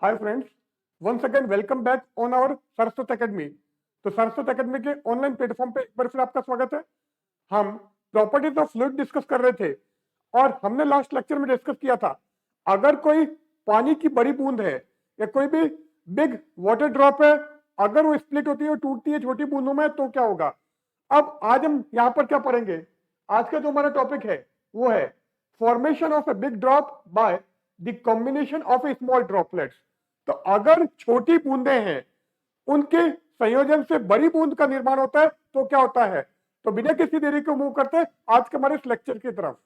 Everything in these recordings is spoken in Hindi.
Hi friends, once again welcome back on our Saraswat academy. तो सरस्वत एकेडमी के ऑनलाइन प्लेटफॉर्म पे एक बार फिर आपका स्वागत है। हम प्रॉपर्टीज ऑफ फ्लूइड डिस्कस कर रहे थे और हमने लास्ट लेक्चर में डिस्कस किया था अगर कोई पानी की बड़ी बूंद है या कोई भी बिग वाटर ड्रॉप है, अगर वो स्प्लिट होती है और टूटती है छोटी बूंदों में तो क्या होगा। अब आज हम यहाँ पर क्या पढ़ेंगे, आज का जो हमारा टॉपिक है वो है formation of a big drop by the combination of A small droplets. तो अगर छोटी बूंदें हैं उनके संयोजन से बड़ी बूंद का निर्माण होता है तो क्या होता है। तो बिना किसी देरी को मूव करते आज के हमारे इस लेक्चर की तरफ।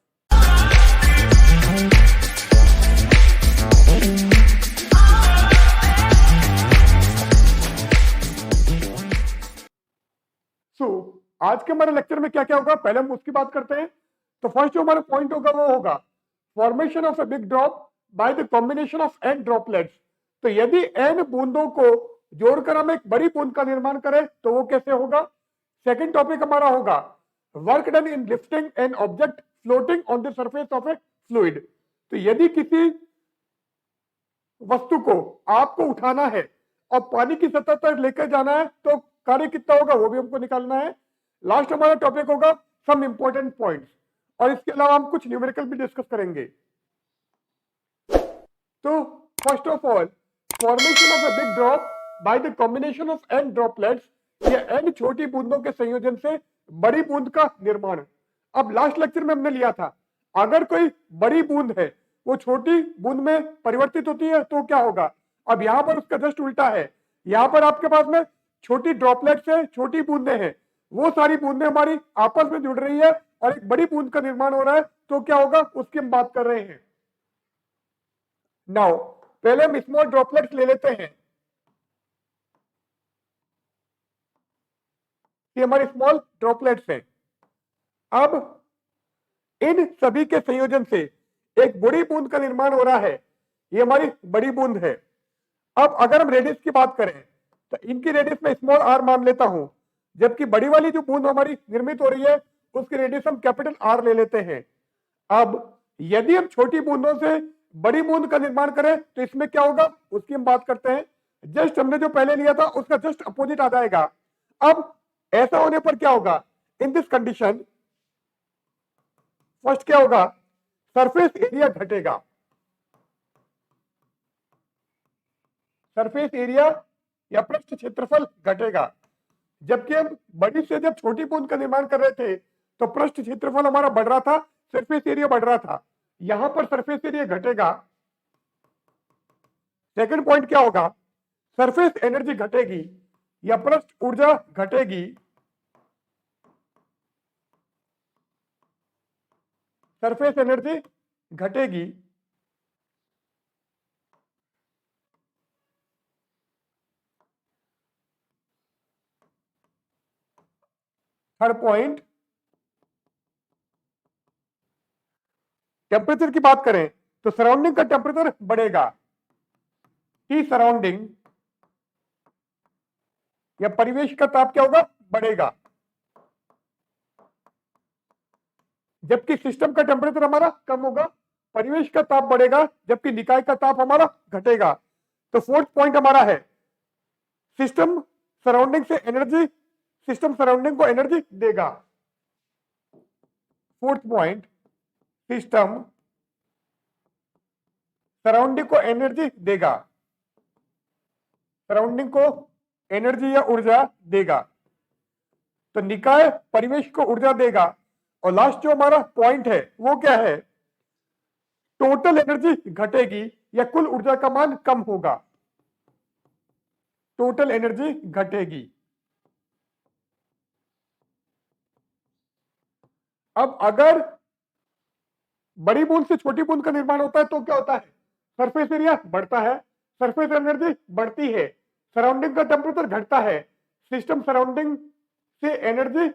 आज के हमारे लेक्चर में क्या क्या होगा पहले हम उसकी बात करते हैं। तो फर्स्ट जो हमारा पॉइंट होगा वो होगा formation of a big drop by the combination of n droplets. तो यदि एन बूंदों को जोड़कर हम एक बड़ी बूंद का निर्माण करें तो वो कैसे होगा। सेकंड टॉपिक हमारा होगा work done in lifting an object floating on the surface of A fluid. तो यदि किसी वस्तु को आपको उठाना है और पानी की सतह तक लेकर जाना है तो कार्य कितना होगा वो भी हमको निकालना है। लास्ट हमारा टॉपिक होगा सम इंपॉर्टेंट पॉइंट्स और इसके अलावा हम कुछ न्यूमेरिकल भी डिस्कस करेंगे। तो first of all formation of a big drop by the combination of n droplets या एन छोटी बूंदों के संयोजन से बड़ी बूंद का निर्माण। अब लास्ट लेक्चर में हमने लिया था अगर कोई बड़ी बूंद है वो छोटी बूंद में परिवर्तित होती है तो क्या होगा। अब यहां पर उसका जस्ट उल्टा है, यहां पर आपके पास में छोटी ड्रॉपलेट्स है, छोटी बूंदें हैं, वो सारी बूंदें हमारी आपस में जुड़ रही है और एक बड़ी बूंद का निर्माण हो रहा है तो क्या होगा उसकी हम बात कर रहे हैं। नाउ पहले हम स्मॉल ड्रॉपलेट्स ले लेते हैं। ये हमारे स्मॉल ड्रॉपलेट्स हैं। अब इन सभी के संयोजन से एक बड़ी बूंद का निर्माण हो रहा है, ये हमारी बड़ी बूंद है। अब अगर हम रेडियस की बात करें तो इनकी रेडियस में स्मॉल आर मान लेता हूं, जबकि बड़ी वाली जो बूंद हमारी निर्मित हो रही है उसकी रेडियस हम कैपिटल आर ले लेते हैं। अब यदि हम छोटी बूंदों से बड़ी बूंद का निर्माण करें तो इसमें क्या होगा उसकी हम बात करते हैं। जस्ट हमने जो पहले लिया था उसका जस्ट अपोजिट आ जाएगा। अब ऐसा होने पर क्या होगा, इन दिस कंडीशन फर्स्ट क्या होगा, सरफेस एरिया घटेगा। सरफेस एरिया या पृष्ठ क्षेत्रफल घटेगा। जबकि हम बड़ी से जब छोटी बूंद का निर्माण कर रहे थे तो पृष्ठ क्षेत्रफल हमारा बढ़ रहा था, सरफेस एरिया बढ़ रहा था। यहां पर सरफेस एरिया घटेगा। सेकंड पॉइंट क्या होगा, सरफेस एनर्जी घटेगी या पृष्ठ ऊर्जा घटेगी। सरफेस एनर्जी घटेगी। थर्ड पॉइंट टेम्परेचर की बात करें तो सराउंडिंग का टेम्परेचर बढ़ेगा। टी सराउंडिंग या परिवेश का ताप क्या होगा, बढ़ेगा। जबकि सिस्टम का टेम्परेचर हमारा कम होगा, परिवेश का ताप बढ़ेगा जबकि निकाय का ताप हमारा घटेगा। तो फोर्थ पॉइंट हमारा है सिस्टम सराउंडिंग से एनर्जी, सिस्टम सराउंडिंग को एनर्जी देगा। फोर्थ पॉइंट सिस्टम सराउंडिंग को एनर्जी देगा, सराउंडिंग को एनर्जी या ऊर्जा देगा। तो निकाय परिवेश को ऊर्जा देगा। और लास्ट जो हमारा पॉइंट है वो क्या है, टोटल एनर्जी घटेगी या कुल ऊर्जा का मान कम होगा। टोटल एनर्जी घटेगी। अब अगर बड़ी बूंद से छोटी बूंद का निर्माण होता है तो क्या होता है, सरफेस एरिया बढ़ता है, सरफेस एनर्जी बढ़ती है, सराउंडिंग का टेम्परेचर घटता है, सिस्टम सराउंडिंग से एनर्जी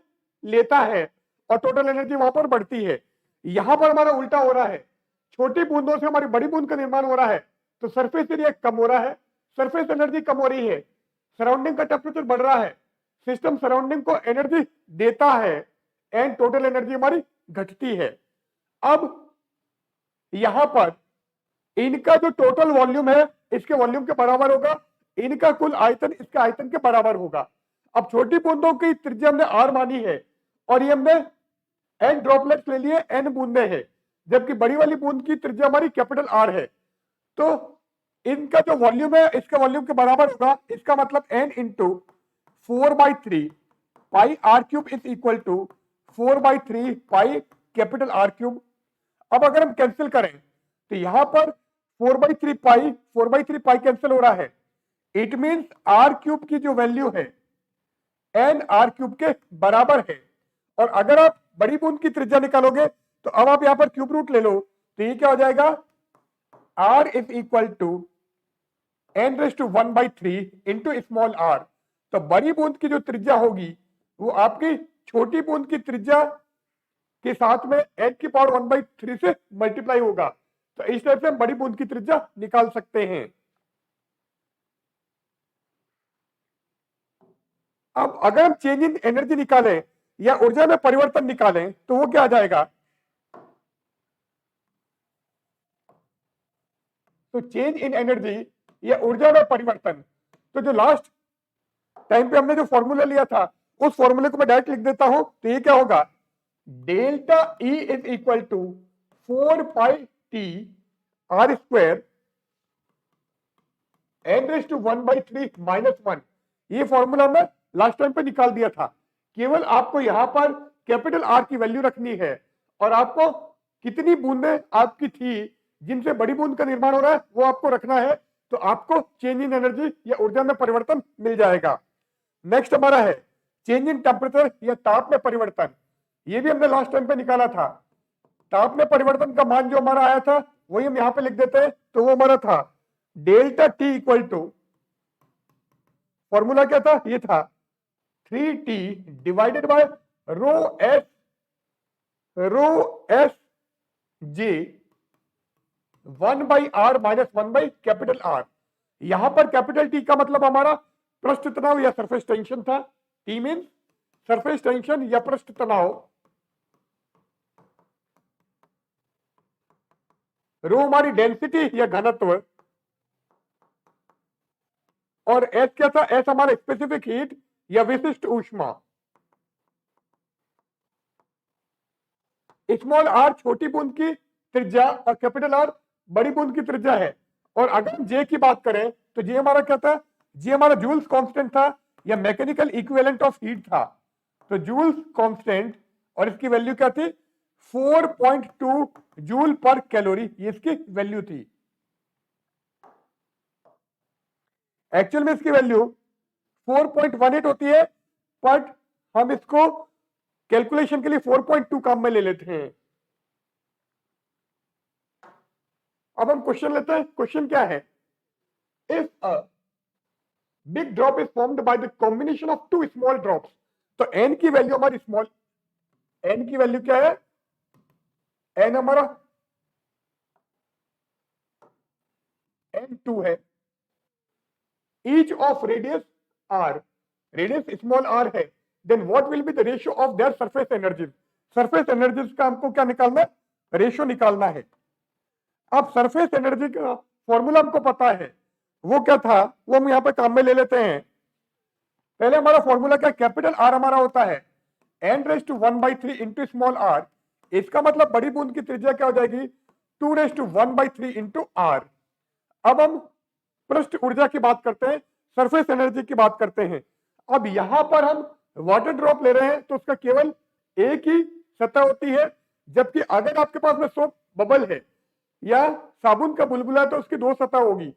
लेता है और टोटल एनर्जी वहां पर बढ़ती है। यहां पर हमारा उल्टा हो रहा है, छोटी बूंदों से हमारी बड़ी बूंद का निर्माण हो रहा है तो सरफेस एरिया कम हो रहा है, सरफेस एनर्जी कम हो रही है, सराउंडिंग का टेम्परेचर बढ़ रहा है, सिस्टम सराउंडिंग को एनर्जी देता है एंड टोटल एनर्जी हमारी घटती है। अब यहां पर इनका जो टोटल वॉल्यूम है इसके वॉल्यूम के बराबर होगा, इनका कुल आयतन इसके आयतन के बराबर होगा। अब छोटी बूंदों की त्रिज्या हमने r मानी है और ये हमने n ड्रॉपलेट्स ले लिए, n बूंदे हैं, जबकि बड़ी वाली बूंद की त्रिज्या हमारी कैपिटल R है। तो इनका जो वॉल्यूम है इसके वॉल्यूम के बराबर होगा। इसका मतलब n into 4/3 pi r cube is equal to 4/3 pi capital R cube. अब अगर हम कैंसिल करें तो यहां पर 4/3 पाई कैंसिल हो रहा है। इट मींस r क्यूब की जो वैल्यू है n r क्यूब के बराबर है। और अगर आप बड़ी बूंद की त्रिज्या निकालोगे तो अब आप यहां पर क्यूब रूट ले लो, तो ये क्या हो जाएगा, r is equal to n⁻⁴ into small r। तो बड़ी बूंद की जो त्रिज्या होगी वो आपकी छोटी बूंद की त्रिज्या के साथ में n⁻⁴ से मल्टीप्लाई होगा। तो इस तरह से हम बड़ी बूंद की त्रिज्या निकाल सकते हैं। अब अगर हम चेंज इन एनर्जी निकालें या ऊर्जा में परिवर्तन निकालें तो वो क्या आ जाएगा, तो चेंज इन एनर्जी या ऊर्जा में परिवर्तन, तो जो लास्ट टाइम पे हमने जो फॉर्मूला लिया था उस फॉर्मूले को मैं डायरेक्ट लिख देता हूं। तो ये क्या होगा, delta E is equal to 4πT r² n⁻⁴ - 1। ये फॉर्मूला मैं लास्ट टाइम पे निकाल दिया था। केवल आपको यहां पर कैपिटल R की वैल्यू रखनी है और आपको कितनी बूंदें आपकी थी जिनसे बड़ी बूंद का निर्माण हो रहा है वो आपको रखना है, तो आपको चेंज इन एनर्जी या ऊर्जा में परिवर्तन मिल जाएगा। नेक्स्ट हमारा है चेंज इन टेम्परेचर या ताप में परिवर्तन। ये भी हमने लास्ट टाइम पे निकाला था। ताप में परिवर्तन का मान जो हमारा आया था वही हम यहां पे लिख देते हैं। तो वो हमारा था delta T equal to, formula क्या था, ये था 3T divided by rho S J 1/r - 1/R। यहां पर कैपिटल T का मतलब हमारा पृष्ठ तनाव या सरफेस टेंशन था। T मींस सरफेस टेंशन या पृष्ठ तनाव, रो हमारी डेंसिटी या घनत्व, और एस क्या था, एस हमारा स्पेसिफिक हीट या विशिष्ट ऊष्मा। स्मॉल r छोटी बूंद की त्रिज्या और कैपिटल R बड़ी बूंद की त्रिज्या है। और अगर हम जे की बात करें तो जे हमारा क्या था, जे हमारा जूल्स कांस्टेंट था या मैकेनिकल इक्विवेलेंट ऑफ हीट था। तो जूल्स कांस्टेंट और इसकी वैल्यू क्या थी, 4.2 जूल पर कैलोरी, ये इसकी वैल्यू थी। एक्चुअल में इसकी वैल्यू 4.18 होती है, बट हम इसको कैलकुलेशन के लिए 4.2 काम में ले लेते हैं। अब हम क्वेश्चन लेते हैं। क्वेश्चन क्या है, if a big drop is formed by the combination of two small drops. तो एन की वैल्यू हमारी स्मॉल, एन की वैल्यू क्या है, एन हमारा n2 है, each of radius r, radius small r है, then what will be the ratio of their surface energies. Surface energies का हमको क्या निकालना है, रेशियो निकालना है। अब सरफेस एनर्जी का फॉर्मूला हमको पता है, वो क्या था वो हम यहां पे काम में ले लेते हैं। पहले हमारा फॉर्मूला क्या, कैपिटल R हमारा होता है n⁻⁴ इंटू स्मॉल r। इसका मतलब बड़ी बूंद की त्रिज्या क्या हो जाएगी, 2⁻⁴ इंटू r। अब हम पृष्ठ ऊर्जा की बात करते हैं, सरफेस एनर्जी की बात करते हैं। अब यहां पर हम वाटर ड्रॉप ले रहे हैं तो उसका केवल एक ही सतह होती है, जबकि अगर आपके पास में सोप बबल है या साबुन का बुलबुला है तो उसकी दो सतह होगी।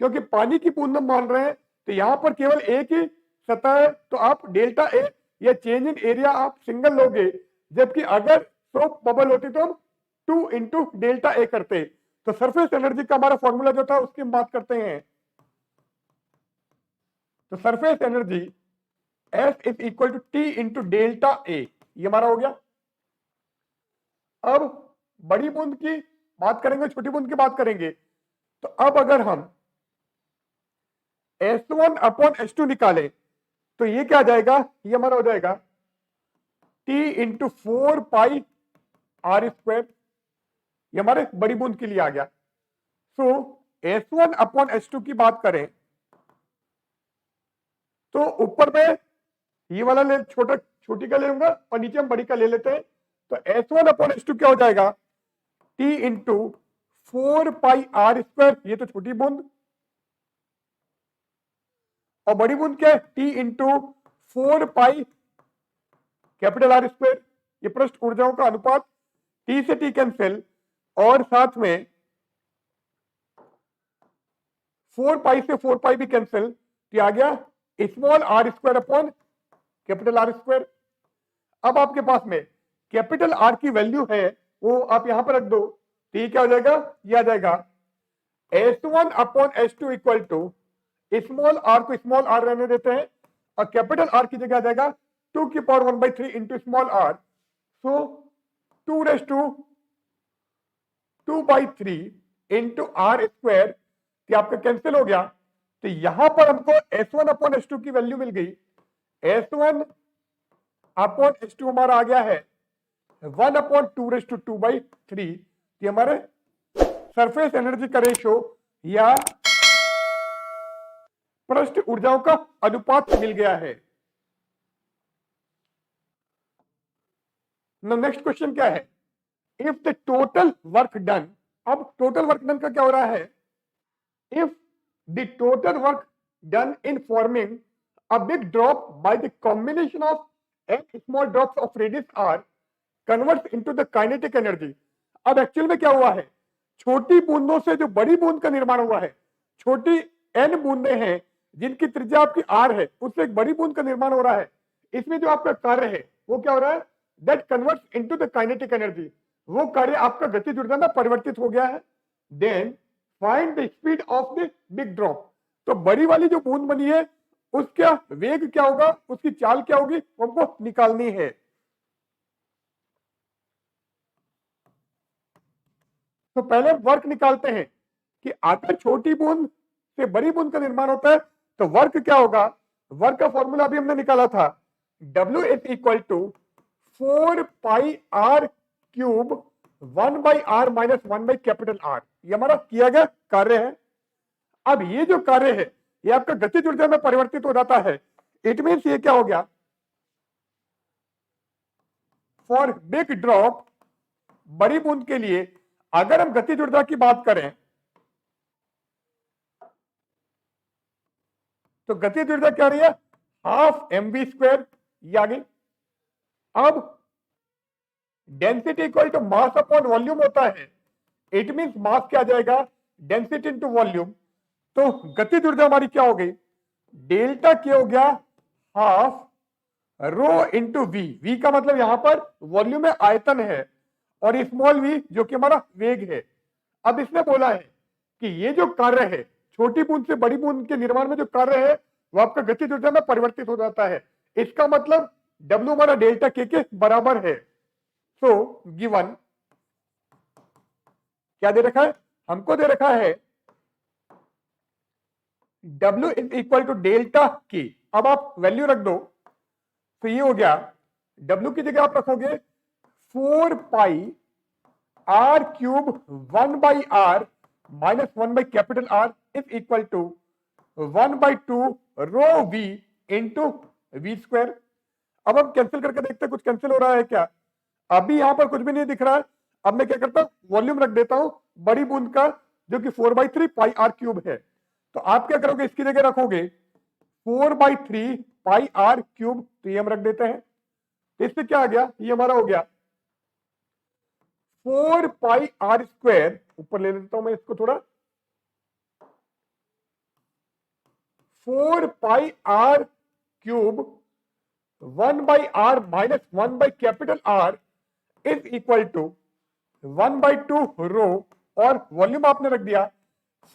क्योंकि पानी की बूंद हम मान रहे हैं तो यहां पर केवल एक ही सतह है, तो आप डेल्टा ए या चेंज इन एरिया आप सिंगल लोगे, जबकि अगर सोप बबल होती तो हम 2 इंटू डेल्टा ए करते। तो सरफेस एनर्जी का हमारा फॉर्मूला जो था उसकी हम बात करते हैं। तो surface energy S is equal to T into delta A, ये हमारा हो गया। अब बड़ी बूंद की बात करेंगे, छोटी बूंद की बात करेंगे। तो अब अगर हम S1/S2 निकालें तो ये क्या आ जाएगा, ये हमारा हो जाएगा T इंटू 4πr², ये हमारे बड़ी बूंद के लिए आ गया। सो S1/S2 की बात करें तो ऊपर में ये वाला ले छोटी का ले लूंगा और नीचे हम बड़ी का ले लेते हैं। तो S1/S2 क्या हो जाएगा, T इंटू 4πr², ये तो छोटी बूंद, और बड़ी बूंद क्या है, T इंटू 4π कैपिटल R²। ये पृष्ठ ऊर्जाओं का अनुपात, T से T कैंसिल, और साथ में 4π से 4π भी कैंसिल, तो आ गया small r² upon capital R²। अब आपके पास में कैपिटल R की वैल्यू है वो आप यहां पर रख दो, तो ये क्या हो जाएगा, ये आ जाएगा S1/S2 equal to small r को स्मॉल r रहने देते हैं और कैपिटल R की जगह आ जाएगा 2 की पावर 1/3 इंटू स्मॉल r, सो 2/3 इंटू R², कि आपका कैंसिल हो गया। तो यहां पर हमको S1/S2 की वैल्यू मिल गई, S1/S2 हमारा आ गया है 1/2/2/3। ये हमारे सरफेस एनर्जी का रेशो या पृष्ठ ऊर्जाओं का अनुपात मिल गया है। नेक्स्ट क्वेश्चन क्या है, if the total work done, अब टोटल वर्क डन का क्या हो रहा है, if the total work done in forming a big drop by the combination of n small drops of radius r converts into the kinetic energy। अब एक्चुअल में क्या हुआ है, छोटी बूंदों से जो बड़ी बूंद का निर्माण हुआ है, छोटी n बूंदें हैं जिनकी त्रिज्या आपकी r है, उससे एक बड़ी बूंद का निर्माण हो रहा है। इसमें जो आपका कार्य है वो क्या हो रहा है, that converts into the kinetic energy, वो कार्य आपका गतिज ऊर्जा में परिवर्तित हो गया है। Then find the speed of the big drop, तो बड़ी वाली जो बूंद बनी है उसका वेग क्या होगा, उसकी चाल क्या होगी, हमको निकालनी है। तो पहले वर्क निकालते हैं कि अगर छोटी बूंद से बड़ी बूंद का निर्माण होता है तो वर्क क्या होगा, वर्क का फॉर्मूला अभी हमने निकाला था, W is equal to 4πr³ 1/r minus 1/कैपिटल R, ये हमारा किया गया कार्य है। अब ये जो कार्य है ये आपका गतिज ऊर्जा में परिवर्तित हो जाता है। इट मीन्स ये क्या हो गया, फॉर बिग ड्रॉप, बड़ी बूंद के लिए अगर हम गतिज ऊर्जा की बात करें तो गतिज ऊर्जा क्या रही है, हाफ mv², ये आ गई। अब density equal to mass upon volume होता है, इट मींस मास क्या आ जाएगा, डेंसिटी इनटू वॉल्यूम। तो गतिज ऊर्जा हमारी क्या हो गई, डेल्टा क्या हो गया, half rho into v, v का मतलब यहां पर वॉल्यूम में आयतन है और स्मॉल वी जो कि हमारा वेग है। अब इसने बोला है कि ये जो कार्य है, छोटी बूंद से बड़ी बूंद के निर्माण में जो कार्य है वो आपका गतिज ऊर्जा में परिवर्तित हो जाता है। इसका मतलब W हमारा डेल्टा के बराबर है। सो गिवन क्या दे रखा है, हमको दे रखा है W is equal to delta के। अब आप वैल्यू रख दो, तो ये हो गया, W की जगह आप रखोगे 4πr³ 1/r माइनस 1/कैपिटल R is equal to 1/2ρv into v²। अब हम कैंसिल करके देखते हैं कुछ कैंसिल हो रहा है क्या, अभी यहां पर कुछ भी नहीं दिख रहा है। अब मैं क्या करता हूं, वॉल्यूम रख देता हूं बड़ी बूंद का जो कि 4/3πr³ है। तो आप क्या करोगे, इसकी जगह रखोगे 4/3πr³, तो ये हम रख देते हैं। तो इससे क्या आ गया, ये हमारा हो गया 4πr², ऊपर ले लेता हूं मैं इसको थोड़ा, 4πr³ 1/r माइनस 1/कैपिटल R इज इक्वल टू 1/2ρ, और वॉल्यूम आपने रख दिया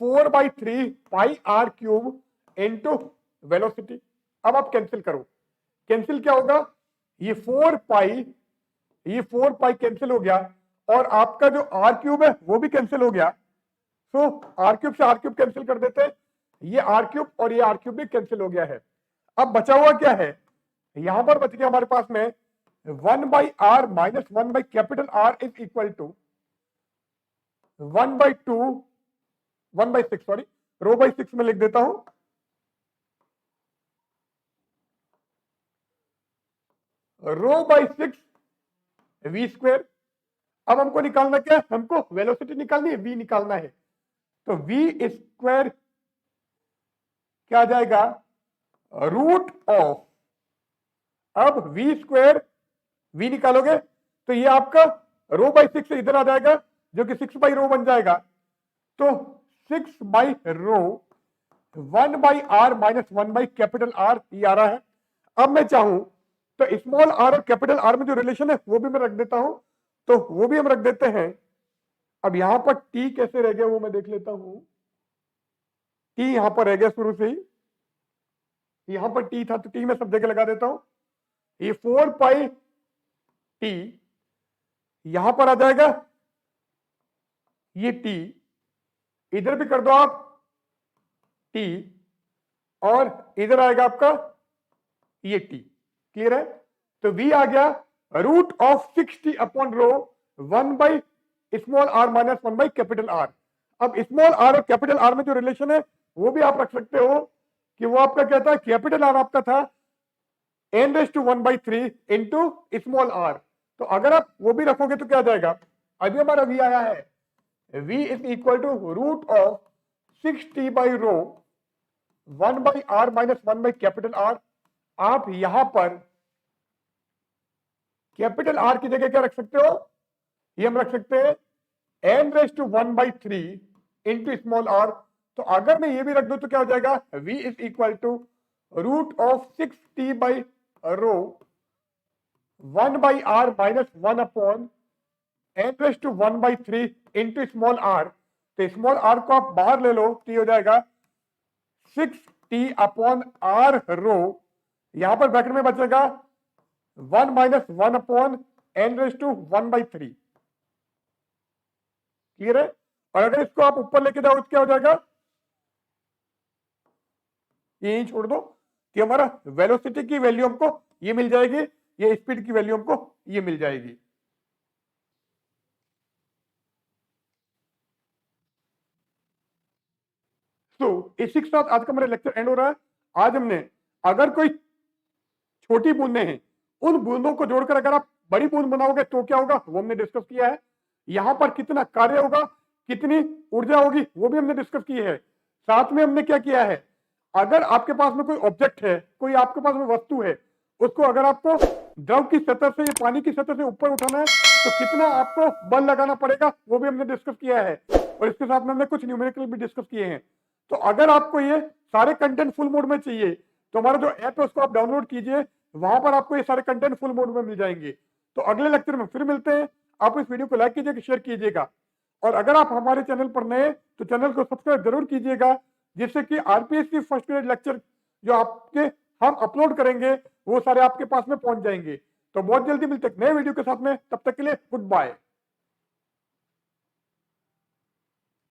4/3πr³ इंटू वेलोसिटी। अब आप कैंसिल करो, कैंसिल क्या होगा, ये 4π कैंसिल हो गया और आपका जो r³ है वो भी कैंसिल हो गया। सो r³ से r³ कैंसिल कर देते हैं, ये r³ और ये r³ भी कैंसिल हो गया है। अब बचा हुआ क्या है, यहां पर बच गया हमारे पास में 1/r माइनस 1/कैपिटल R is equal to 1/2 1/6 sorry, rho by 6 में लिख देता हूं, रो बाई 6 वी स्क्वायर। अब हमको निकालना क्या है, हमको वेलोसिटी निकालनी है, वी निकालना है। तो वी स्क्वायर क्या आ जाएगा, रूट ऑफ, अब वी स्क्वायर वी निकालोगे तो ये आपका रो बाई 6 इधर आ जाएगा, जो कि 6 बाई रो बन जाएगा। तो 6 by rho 1 by r minus 1 by capital R ये आ रहा है। अब मैं चाहूं तो स्मॉल आर और कैपिटल आर में जो रिलेशन है वो भी मैं रख देता हूं, तो वो भी हम रख देते हैं। अब यहां पर टी कैसे रह गया वो मैं देख लेता हूं। टी यहां पर रह गया शुरू से ही, यहां पर टी था तो टी में सब जगह लगा देता हूं। ये 4 पाई टी यहां पर आ जाएगा, ये टी इधर भी कर दो आप टी, और इधर आएगा आपका ये टी। क्लियर है? तो वी आ गया root of 6t upon rho 1 by small r minus 1 by capital R. अब स्मॉल आर और कैपिटल आर में जो रिलेशन है वो भी आप रख सकते हो कि वो आपका क्या था, कैपिटल आर आपका था n⁻⁴ इंटू स्मॉल आर। तो अगर आप वो भी रखोगे तो क्या आ जाएगा, अभी हमारा v आया है, v is equal to root of 6t by rho 1 by r minus 1 by capital R. आप यहां पर कैपिटल आर की जगह क्या रख सकते हो, ये हम रख सकते हैं n⁻⁴ इंटू स्मॉल आर। तो अगर मैं ये भी रख दूं तो क्या हो जाएगा, v is equal to root of 6t by rho 1 by r minus 1 upon n⁻⁴ into small r. तो स्मॉल आर को आप बाहर ले लो तो ये हो जाएगा 6t अपॉन आर रो, यहां पर ब्रैकेट में बचेगा 1 माइनस 1 अपॉन n⁻⁴। क्लियर है? और अगर इसको आप ऊपर लेके जाओ तो क्या हो जाएगा, यही छोड़ दो कि हमारा वेलोसिटी की वैल्यू हमको ये मिल जाएगी, ये स्पीड की वैल्यू हमको ये मिल जाएगी। तो इसी के साथ आज का मेरा लेक्चर एंड हो रहा है। आज हमने अगर कोई छोटी बूंदें हैं, उन बूंदों को जोड़कर अगर आप बड़ी बूंद बनाओगे तो क्या होगा वो हमने डिस्कस किया है। यहां पर कितना कार्य होगा, कितनी ऊर्जा होगी वो भी हमने डिस्कस की है। साथ में हमने क्या किया है, अगर आपके पास में कोई ऑब्जेक्ट है, कोई आपके पास में वस्तु है, उसको अगर आपको द्रव की सतह से या पानी की सतह से ऊपर उठाना है तो कितना आपको बल लगाना पड़ेगा वो भी हमने डिस्कस किया है। और इसके साथ में हमने कुछ न्यूमेरिकल भी डिस्कस किए हैं। तो अगर आपको ये सारे कंटेंट फुल मोड में चाहिए तो हमारा जो ऐप है उसको आप डाउनलोड कीजिए, वहां पर आपको ये सारे कंटेंट फुल मोड में मिल जाएंगे। तो अगले लेक्चर में फिर मिलते हैं। आप इस वीडियो को लाइक कीजिएगा, शेयर कीजिएगा, और अगर आप हमारे चैनल पर नए तो चैनल को सब्सक्राइब जरूर कीजिएगा, जिससे कि आरपीएससी फर्स्ट ग्रेड लेक्चर जो आपके हम अपलोड करेंगे वो सारे आपके पास में पहुंच जाएंगे। तो बहुत जल्दी मिलते हैं नए वीडियो के साथ में, तब तक के लिए गुड बाय।